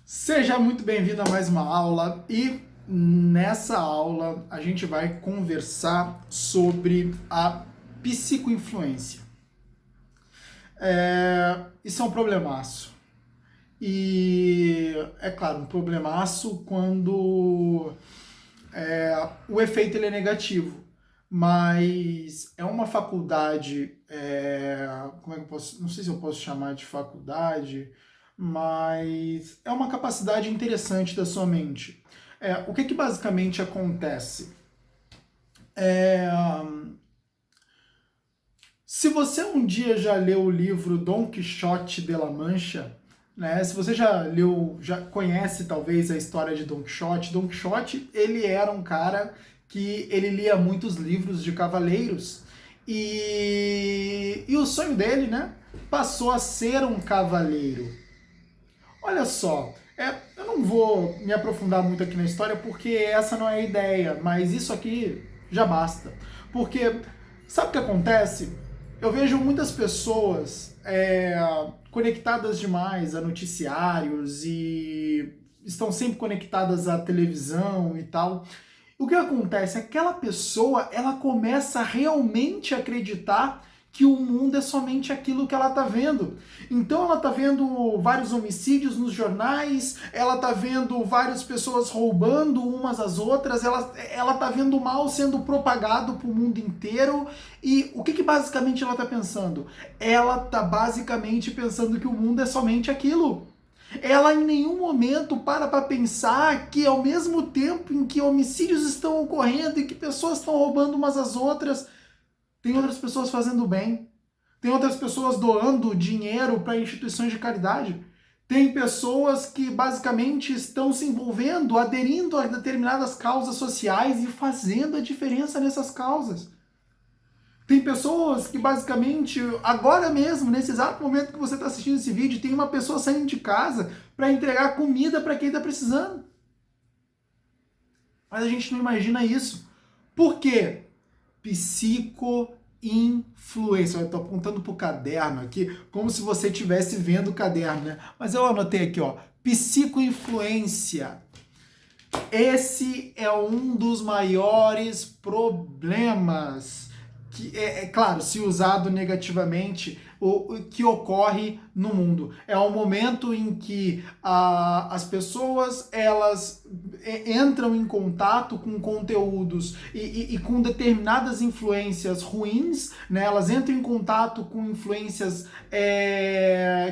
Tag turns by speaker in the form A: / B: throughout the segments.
A: Seja muito bem-vindo a mais uma aula e nessa aula a gente vai conversar sobre a psicoinfluência. Isso é um problemaço. E é claro, um problemaço quando o efeito ele é negativo. Mas é uma faculdade, como é que eu posso, não sei se eu posso chamar de faculdade, mas é uma capacidade interessante da sua mente. O que basicamente acontece? Se você um dia já leu o livro Dom Quixote de la Mancha, né, se você já leu, já conhece talvez a história de Dom Quixote, ele era um cara que ele lia muitos livros de cavaleiros e o sonho dele, né, passou a ser um cavaleiro. Olha só, eu não vou me aprofundar muito aqui na história porque essa não é a ideia, mas isso aqui já basta. Porque sabe o que acontece? Eu vejo muitas pessoas conectadas demais a noticiários e estão sempre conectadas à televisão e tal. O que acontece? Aquela pessoa, ela começa a realmente acreditar que o mundo é somente aquilo que ela tá vendo. Então ela tá vendo vários homicídios nos jornais, ela tá vendo várias pessoas roubando umas às outras, ela tá vendo o mal sendo propagado pro mundo inteiro. E o que basicamente ela tá pensando? Ela tá basicamente pensando que o mundo é somente aquilo. Ela em nenhum momento para pensar que ao mesmo tempo em que homicídios estão ocorrendo e que pessoas estão roubando umas às outras, tem outras pessoas fazendo bem, tem outras pessoas doando dinheiro para instituições de caridade, tem pessoas que basicamente estão se envolvendo, aderindo a determinadas causas sociais e fazendo a diferença nessas causas. Tem pessoas que basicamente, agora mesmo, nesse exato momento que você está assistindo esse vídeo, tem uma pessoa saindo de casa para entregar comida para quem está precisando. Mas a gente não imagina isso. Por quê? Psicoinfluência. Eu estou apontando para o caderno aqui, como se você estivesse vendo o caderno, né? Mas eu anotei aqui, ó, psicoinfluência. Esse é um dos maiores problemas, que claro, se usado negativamente, o que ocorre no mundo. É um momento em que as pessoas elas entram em contato com conteúdos e com determinadas influências ruins, né? Elas entram em contato com influências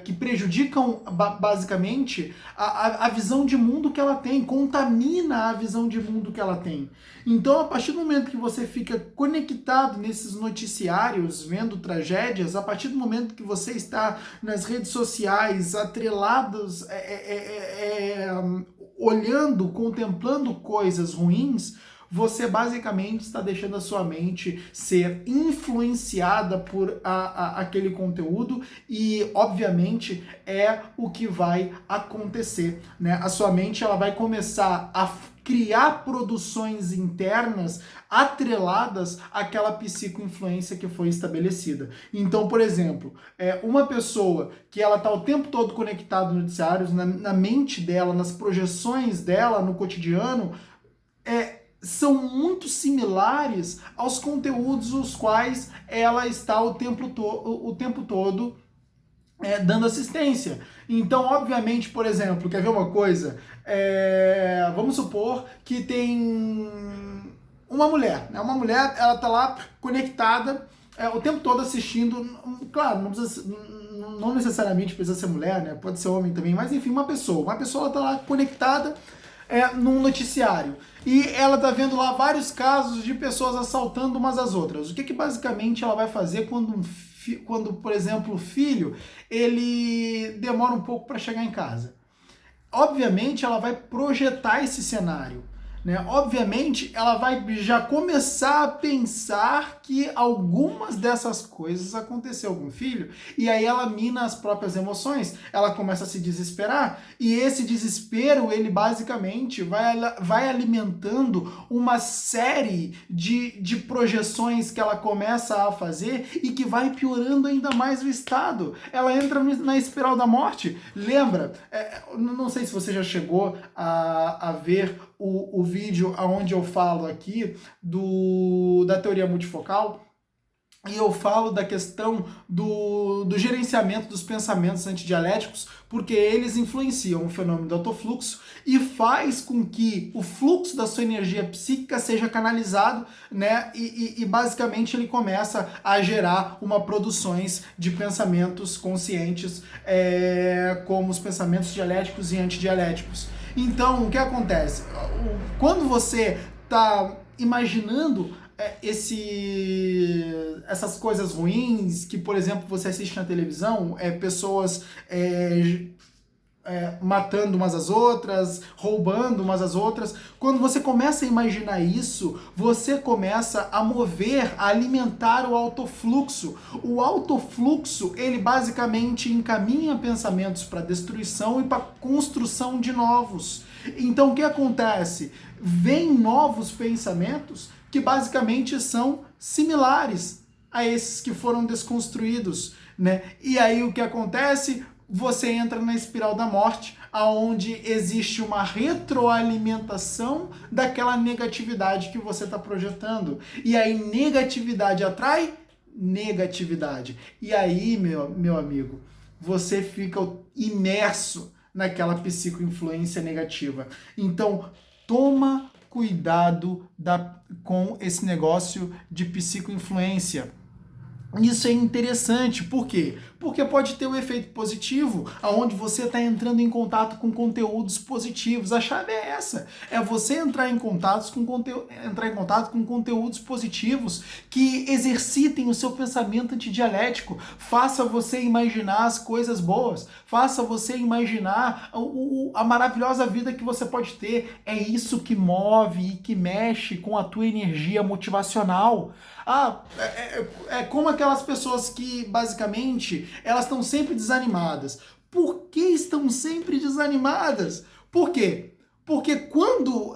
A: que prejudicam basicamente a visão de mundo que ela tem, contamina a visão de mundo que ela tem. Então, a partir do momento que você fica conectado nesses noticiários, vendo tragédias, a partir do momento que você está nas redes sociais, atrelados, olhando, contemplando coisas ruins, você basicamente está deixando a sua mente ser influenciada por aquele conteúdo e, obviamente, é o que vai acontecer, né? A sua mente ela vai começar a criar produções internas atreladas àquela psicoinfluência que foi estabelecida. Então, por exemplo, uma pessoa que ela está o tempo todo conectada nos noticiários, na mente dela, nas projeções dela no cotidiano, são muito similares aos conteúdos os quais ela está o tempo todo dando assistência. Então, obviamente, por exemplo, quer ver uma coisa? Vamos supor que tem uma mulher, né? Uma mulher, ela tá lá conectada o tempo todo assistindo, claro, não necessariamente precisa ser mulher, né? Pode ser homem também, mas enfim, uma pessoa ela tá lá conectada num noticiário. E ela tá vendo lá vários casos de pessoas assaltando umas às outras. O que basicamente ela vai fazer quando, por exemplo, o filho, ele demora um pouco para chegar em casa? Obviamente, ela vai projetar esse cenário. né? Obviamente, ela vai já começar a pensar que algumas dessas coisas aconteceu com o filho, e aí ela mina as próprias emoções, ela começa a se desesperar, e esse desespero, ele basicamente vai alimentando uma série de projeções que ela começa a fazer e que vai piorando ainda mais o estado. Ela entra na espiral da morte. Lembra? Não sei se você já chegou a ver o vídeo onde eu falo aqui da teoria multifocal, e eu falo da questão do gerenciamento dos pensamentos antidialéticos, porque eles influenciam o fenômeno do autofluxo e faz com que o fluxo da sua energia psíquica seja canalizado, né? E basicamente ele começa a gerar produções de pensamentos conscientes, como os pensamentos dialéticos e antidialéticos. Então, o que acontece? Quando você está imaginando essas coisas ruins que, por exemplo, você assiste na televisão, pessoas matando umas às outras, roubando umas às outras. Quando você começa a imaginar isso, você começa a a alimentar o autofluxo. O autofluxo, ele basicamente encaminha pensamentos para destruição e para construção de novos. Então, o que acontece? Vem novos pensamentos que basicamente são similares a esses que foram desconstruídos, né? E aí o que acontece? Você entra na espiral da morte, aonde existe uma retroalimentação daquela negatividade que você está projetando. E aí negatividade atrai negatividade. E aí, meu amigo, você fica imerso naquela psicoinfluência negativa. Então, toma cuidado com esse negócio de psicoinfluência. Isso é interessante, por quê? Porque pode ter um efeito positivo, aonde você está entrando em contato com conteúdos positivos. A chave é essa, é você entrar em contato com conteúdos positivos que exercitem o seu pensamento antidialético, faça você imaginar as coisas boas, faça você imaginar a maravilhosa vida que você pode ter. É isso que move e que mexe com a tua energia motivacional. É como aquelas pessoas que, basicamente, elas estão sempre desanimadas. Por que estão sempre desanimadas? Por quê? Porque quando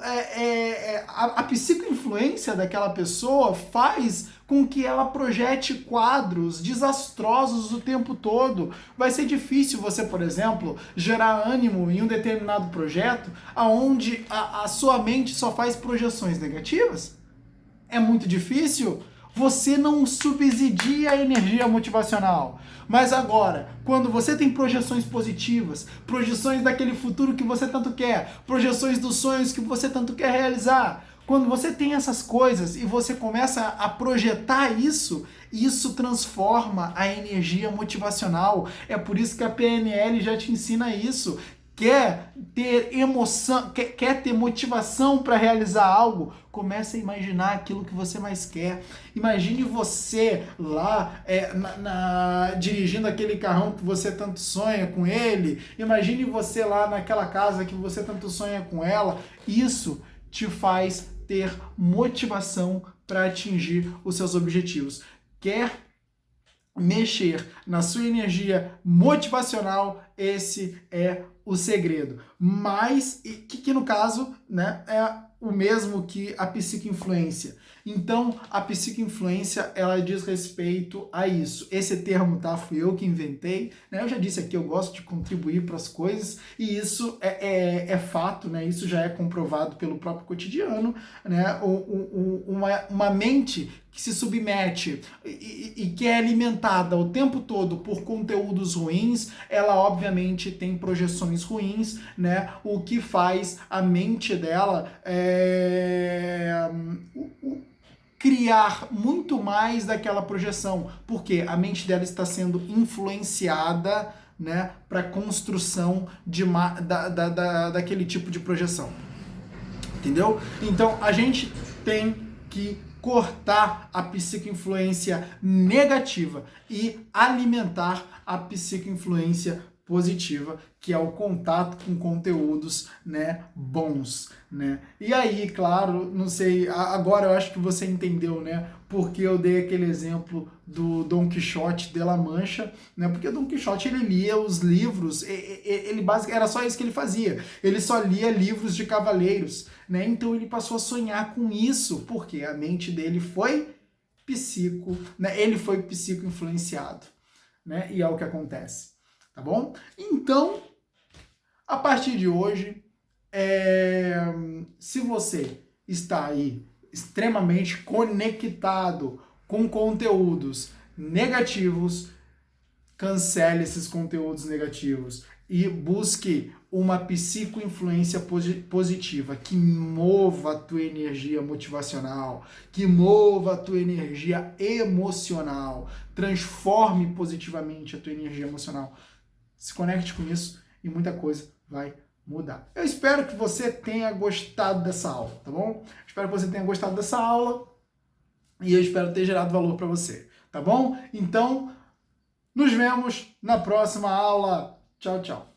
A: a psicoinfluência daquela pessoa faz com que ela projete quadros desastrosos o tempo todo. Vai ser difícil você, por exemplo, gerar ânimo em um determinado projeto onde a sua mente só faz projeções negativas. É muito difícil. Você não subsidia a energia motivacional. Mas agora, quando você tem projeções positivas, projeções daquele futuro que você tanto quer, projeções dos sonhos que você tanto quer realizar, quando você tem essas coisas e você começa a projetar isso, isso transforma a energia motivacional. É por isso que a PNL já te ensina isso. Quer ter emoção, quer ter motivação para realizar algo, comece a imaginar aquilo que você mais quer. Imagine você lá dirigindo aquele carrão que você tanto sonha com ele. Imagine você lá naquela casa que você tanto sonha com ela. Isso te faz ter motivação para atingir os seus objetivos. Quer mexer na sua energia motivacional, esse é o segredo. Mas, que no caso, né, é o mesmo que a psicoinfluência. Então, a psicoinfluência, ela diz respeito a isso. Esse termo, tá? Fui eu que inventei, né? Eu já disse aqui, eu gosto de contribuir para as coisas, e isso é fato, né? Isso já é comprovado pelo próprio cotidiano, né? Uma mente que se submete e que é alimentada o tempo todo por conteúdos ruins, ela obviamente tem projeções ruins, né? O que faz a mente dela criar muito mais daquela projeção, porque a mente dela está sendo influenciada, né, para a construção daquele tipo de projeção. Entendeu? Então a gente tem que cortar a psicoinfluência negativa e alimentar a psicoinfluência positiva, que é o contato com conteúdos, né, bons, né? E aí, claro, não sei, agora eu acho que você entendeu, né, porque eu dei aquele exemplo do Dom Quixote de La Mancha, né? Porque o Dom Quixote, ele lia os livros, ele basicamente era só isso que ele fazia. Ele só lia livros de cavaleiros, né? Então ele passou a sonhar com isso, porque a mente dele foi psico, né? Ele foi psico influenciado, né? E é o que acontece, tá bom? Então, a partir de hoje, se você está aí extremamente conectado com conteúdos negativos, cancele esses conteúdos negativos e busque uma psicoinfluência positiva que mova a tua energia motivacional, que mova a tua energia emocional, transforme positivamente a tua energia emocional. Se conecte com isso e muita coisa vai mudar. Eu espero que você tenha gostado dessa aula, tá bom? Espero que você tenha gostado dessa aula e eu espero ter gerado valor para você, tá bom? Então, nos vemos na próxima aula. Tchau, tchau.